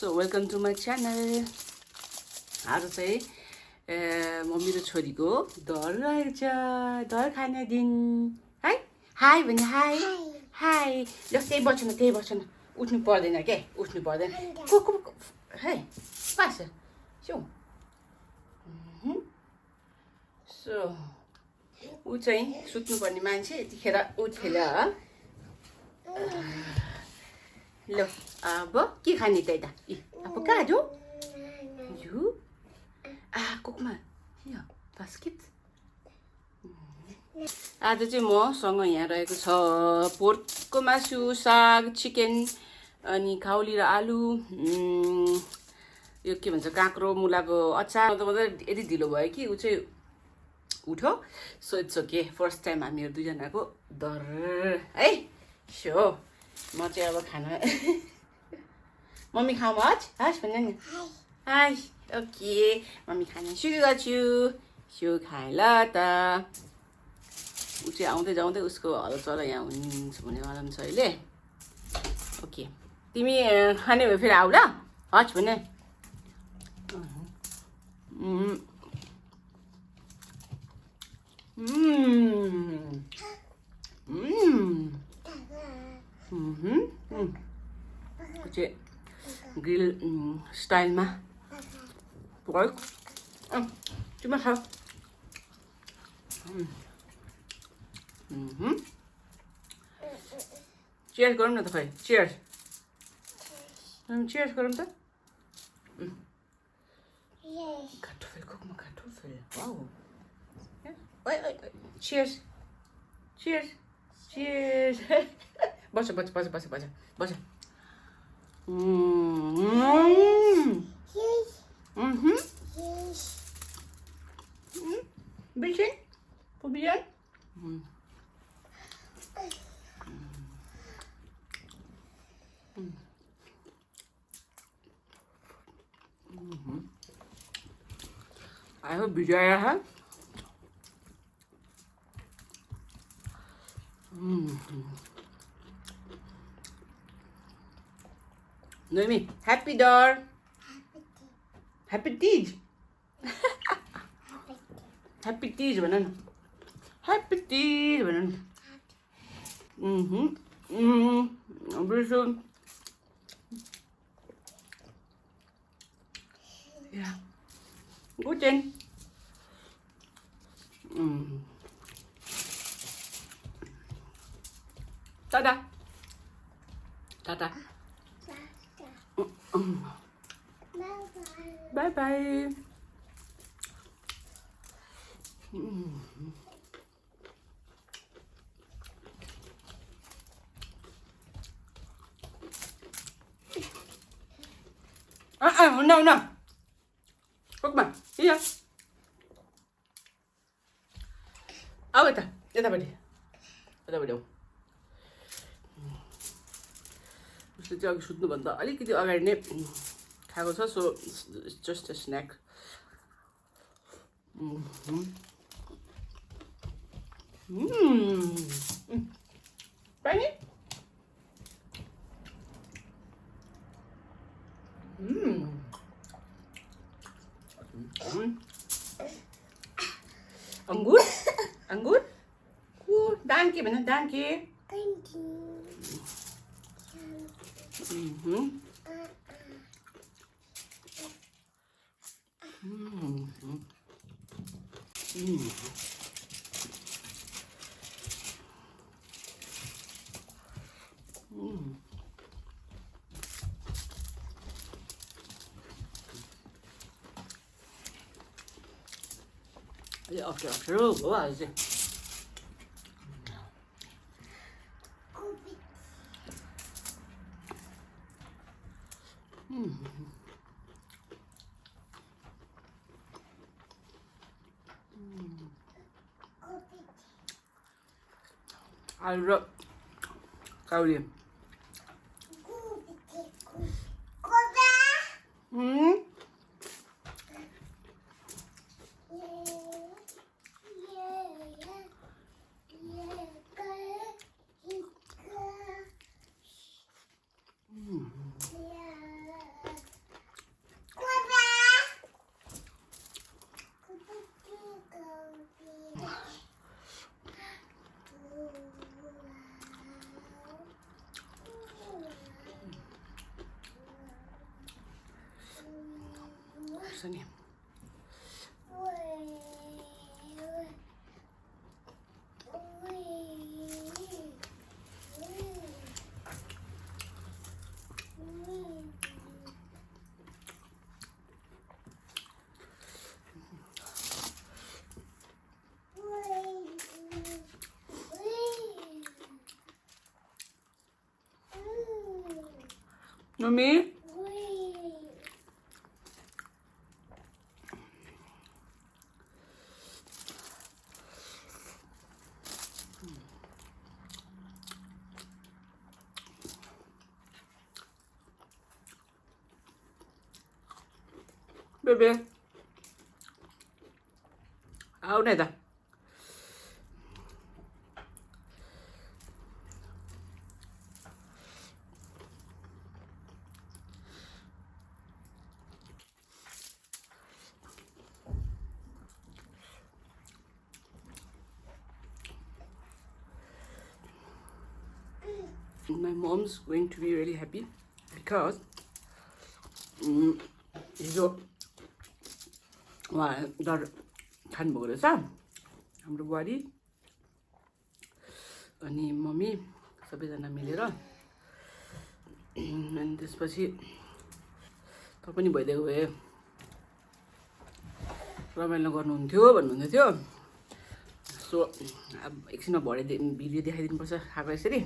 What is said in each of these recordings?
So welcome to my channel. आज चाहिँ म मेरो छोरीको दर रहेछ दर खाने दिन है हाई भन्नु हाई हाई ल त्यही बस्नु उठ्नु पर्दैन के उठ्नु पर्दैन को है पास सो सो ऊ चाहिँ सुत्नुपर्ने मान्छे यतिखेर उठेर ल अब के खाने त अब कहाँ जो यो कोकमा यो बास्केट आज चाहिँ मसँग यहाँ रहेको छ पोर्कको मासु साग चिकन अनि काउली र आलु यो के भन्छ काँक्रो मुलाको अचार मतलब यति ढिलो भयो कि ऊ चाहिँ उठ्यो so it's okay first time हामीहरू दुईजनाको दर है सो म चाहिँ अब खाना मम्मी खाऊँ हस् भन्नु नि हाई ओके मम्मी खाना सुरु गर्छु सो खाएँ ल त ऊ चाहिँ आउँदै जाउँदै उसको हलचल यहाँ हुन्छ भन्नेवाला पनि छ अहिले ओके तिमी खाने भए फेरि आऊ ल हस् भने चाहिँ ग्रिल स्टाइलमा पोर्क तिमी खाऊ चियर्स गरौँ न त खै चियर्स चियर्स गरौँ त kartoffel guck mal kartoffel wow cheers cheers cheers basa bisschen probieren I hope Vijaya has. Noemi, happy door. Happy teeth. Happy teeth, banana. Happy teeth, banana. Ambition. Yeah. Good then. Tada. Tada. Bye bye. No. Look ma, here. Au यतापट्टि उसले चाहिँ अघि सुत्नुभन्दा अलिकति अगाडि नै खाएको छ so just a snack पानी अंगूर danke भन danke after what is it? I love Kauri. पर्छ नि मम्मी बेबे आऊ न यता My mom's going to be really happy because हिजो उहाँ डर खानुभएको रहेछ हाम्रो बुहारी अनि मम्मी सबैजना मिलेर अनि त्यसपछि त पनि भइदिएको भए रमाइलो गर्नुहुन्थ्यो भन्नुहुँदै थियो सो अब एकछिनमा भरे भिडियो देखाइदिनुपर्छ खाएको यसरी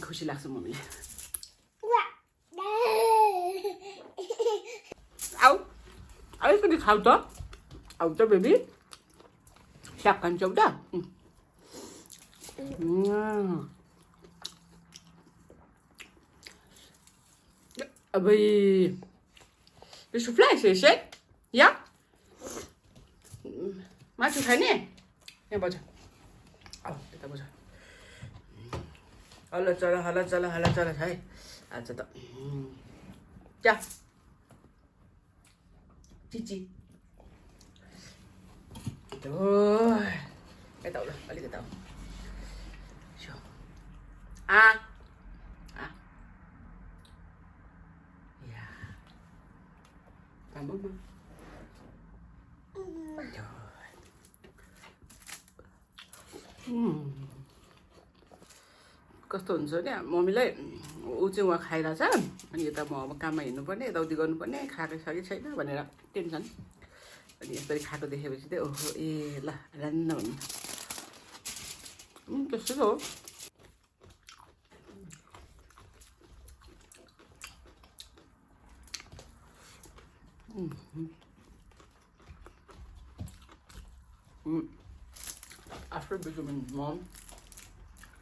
खुसी लाग्छ मम्मीले आऊ अलिकति खाऊ त आऊ त बेबी साग खान्छौ त अबे Willst du Fleisch essen? Ja? Magst du keine? Ja, warte. Au, da warte. Hala chala, hai. Acha ta. Ja. Chichi. Rồi. Cái tàu rồi, lấy cái tàu. À. À. Yeah. Cảm ơn. कस्तो हुन्छ नि मम्मीलाई ऊ चाहिँ उहाँ खाइरहेछ अनि यता म अब काममा हिँड्नुपर्ने यताउति गर्नुपर्ने खाएको छ कि छैन भनेर टेन्सन अनि यसरी खाएको देखेपछि चाहिँ ओहो ए ल रान्न भन्नु त्यस्तै हो After becoming mom,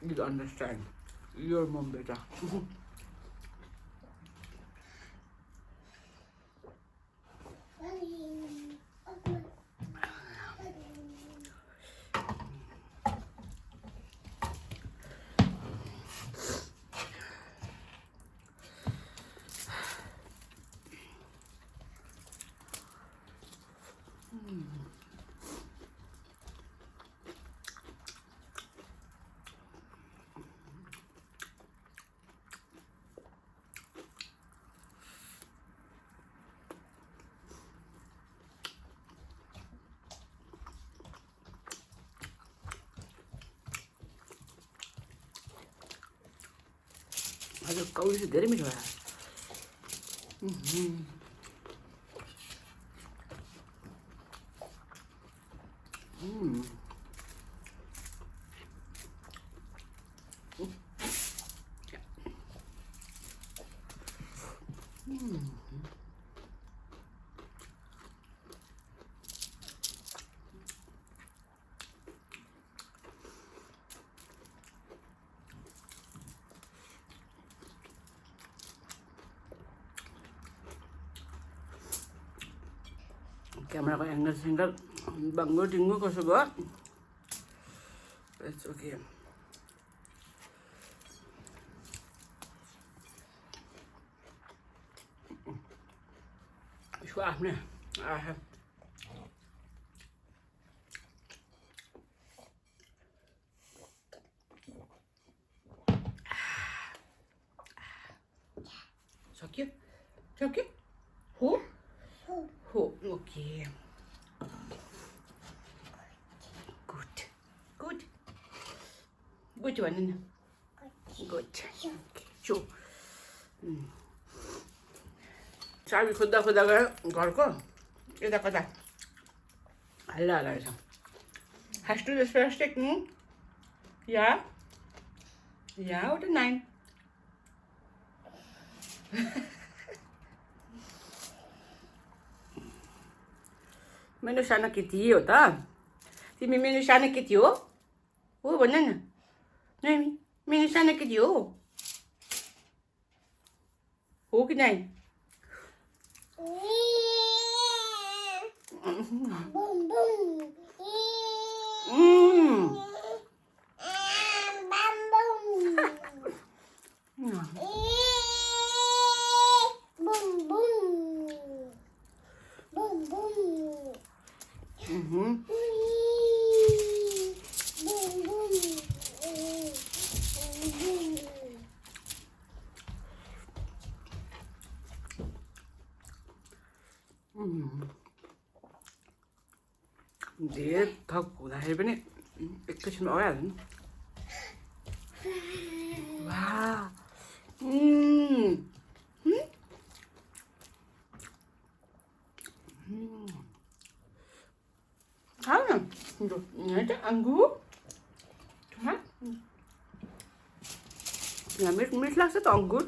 you understand your mom better. 아주 까우리서 내리면 좋아. Camera angle banggo tinggu ko suga. It's okay. Suah nih. Sakit? Sakit? Huh? हो ओके गुड गुड गुड भन्नु न गुड चो चाबी खोज्दा खोज्दा गयो घरको यता कता हल्ला हल्ला रहेछ Has to the first technique? Yeah? Yeah, what a 9. मेरो सानो केटी हो त तिमी मेरो सानो केटी हो भन न नानी मेरो सानो केटी हो कि नाइ धेरै थप हुँदाखेरि पनि एकैछिनमा आइहाल्छ नि वाह खाऊ न यहाँ चाहिँ अङ्गुर मिठ मिठ लाग्छ त अङ्गुर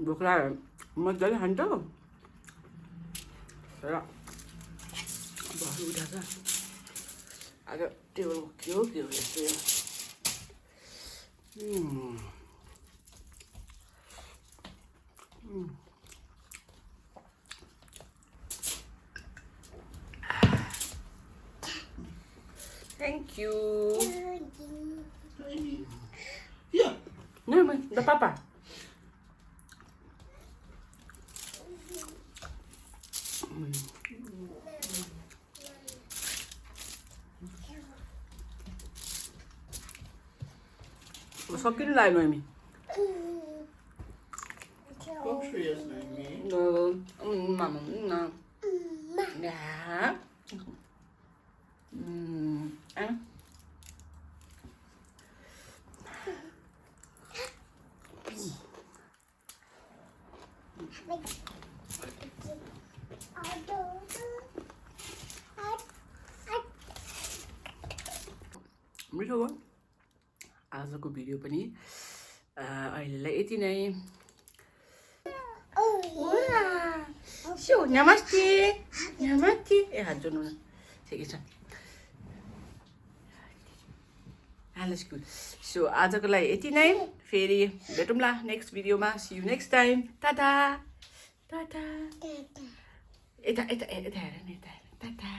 भोक लाग्यो मजाले खान्छ तर भर उठाएको आज टेबल के हो यस्तो Thank you. Yeah. No, the papa. सकिनु लाग्यो हामी मिठो हो आजको भिडियो पनि अहिलेलाई यति नै नमस्ते नमस्ते ए हात जोड्नु न ठिकै छ स्कुल सो आजको लागि यति नै फेरि भेटौँला नेक्स्ट भिडियोमा see you next time tata tata यता यता यता हेर न यता टाटा